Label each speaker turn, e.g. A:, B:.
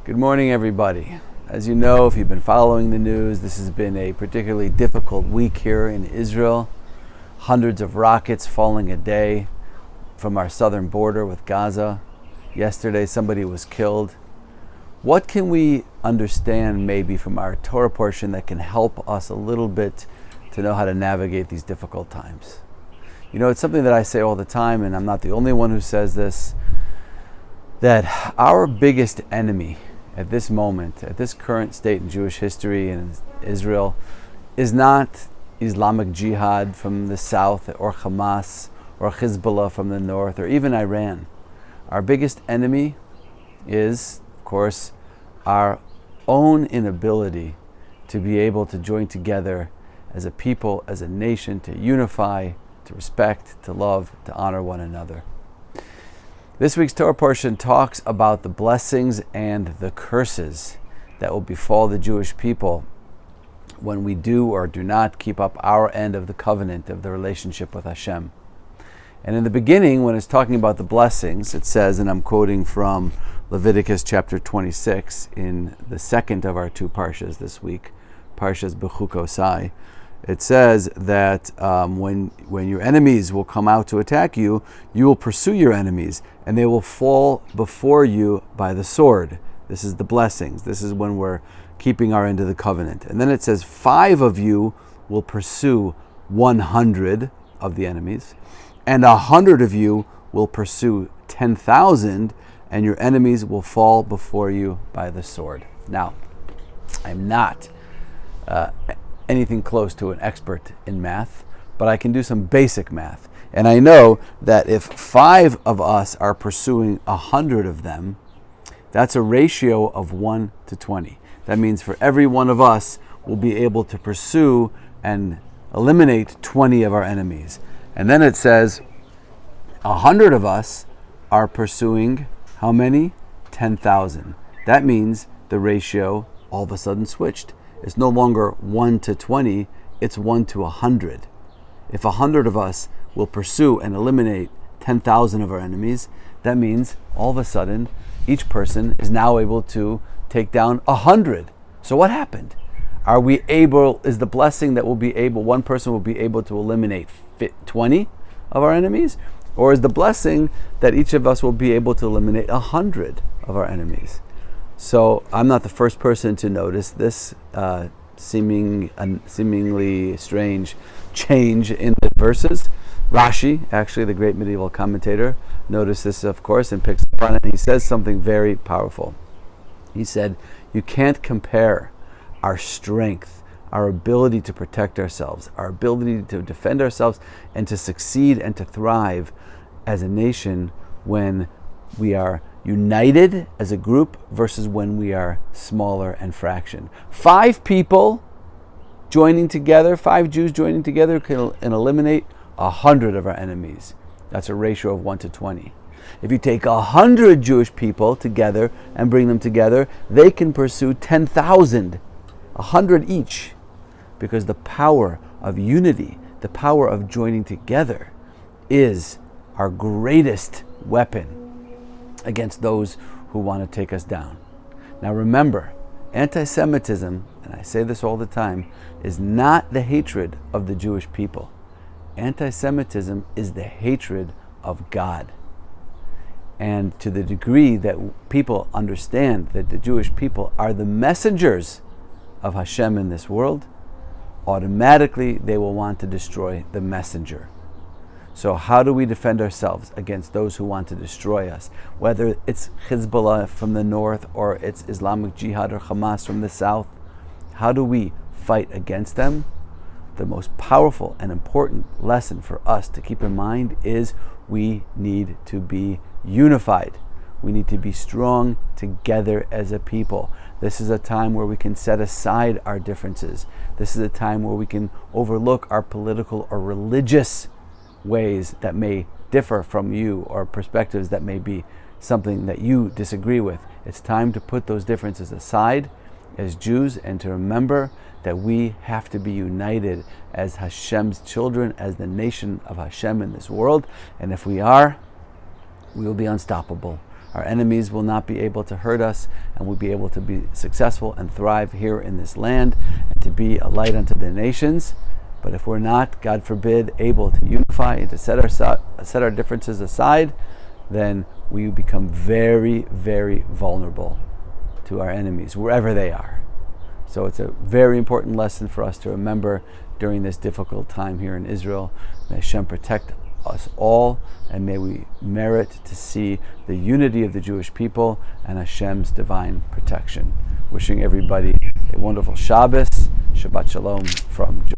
A: Good morning, everybody. As you know, if you've been following the news, this has been a particularly difficult week here in Israel. Hundreds of rockets falling a day from our southern border with Gaza. Yesterday, somebody was killed. What can we understand maybe from our Torah portion that can help us a little bit to know how to navigate these difficult times? You know, it's something that I say all the time, and I'm not the only one who says this, that our biggest enemy at this moment, at this current state in Jewish history and in Israel, is not Islamic Jihad from the south, or Hamas, or Hezbollah from the north, or even Iran. Our biggest enemy is, of course, our own inability to be able to join together as a people, as a nation, to unify, to respect, to love, to honor one another. This week's Torah portion talks about the blessings and the curses that will befall the Jewish people when we do or do not keep up our end of the covenant of the relationship with Hashem. And in the beginning, when it's talking about the blessings, it says, and I'm quoting from Leviticus chapter 26 in the second of our two parshas this week, Parshas Bechukosai, it says that when your enemies will come out to attack you, you will pursue your enemies, and they will fall before you by the sword. This is the blessings. This is when we're keeping our end of the covenant. And then it says 5 of you will pursue 100 of the enemies, and 100 of you will pursue 10,000, and your enemies will fall before you by the sword. Now, I'm not anything close to an expert in math, but I can do some basic math. And I know that if 5 of us are pursuing 100 of them, that's a ratio of 1 to 20. That means for every one of us, we'll be able to pursue and eliminate 20 of our enemies. And then it says 100 of us are pursuing how many? 10,000. That means the ratio all of a sudden switched. It's no longer 1 to 20, it's 1 to 100. If 100 of us will pursue and eliminate 10,000 of our enemies, that means all of a sudden each person is now able to take down 100. So what happened? Is the blessing that one person will be able to eliminate 20 of our enemies? Or is the blessing that each of us will be able to eliminate 100 of our enemies? So I'm not the first person to notice this seemingly strange change in the verses. Rashi, actually the great medieval commentator, noticed this, of course, and picks up on it, and he says something very powerful. He said, you can't compare our strength, our ability to protect ourselves, our ability to defend ourselves, and to succeed and to thrive as a nation when we are united as a group versus when we are smaller and fractioned. 5 people joining together, 5 Jews joining together can eliminate 100 of our enemies. That's a ratio of 1 to 20. If you take 100 Jewish people together and bring them together, they can pursue 10,000, 100 each, because the power of unity, the power of joining together is our greatest weapon against those who want to take us down. Now remember, anti-Semitism, and I say this all the time, is not the hatred of the Jewish people. Anti-Semitism is the hatred of God. And to the degree that people understand that the Jewish people are the messengers of Hashem in this world, automatically they will want to destroy the messenger. So how do we defend ourselves against those who want to destroy us? Whether it's Hezbollah from the north or it's Islamic Jihad or Hamas from the south, how do we fight against them? The most powerful and important lesson for us to keep in mind is we need to be unified. We need to be strong together as a people. This is a time where we can set aside our differences. This is a time where we can overlook our political or religious ways that may differ from you, or perspectives that may be something that you disagree with. It's time to put those differences aside as Jews and to remember that we have to be united as Hashem's children, as the nation of Hashem in this world. And if we are, we will be unstoppable. Our enemies will not be able to hurt us, and we'll be able to be successful and thrive here in this land and to be a light unto the nations. But if we're not, God forbid, able to unify and to set our differences aside, then we become very, very vulnerable to our enemies, wherever they are. So it's a very important lesson for us to remember during this difficult time here in Israel. May Hashem protect us all, and may we merit to see the unity of the Jewish people and Hashem's divine protection. Wishing everybody a wonderful Shabbos. Shabbat Shalom from Jerusalem.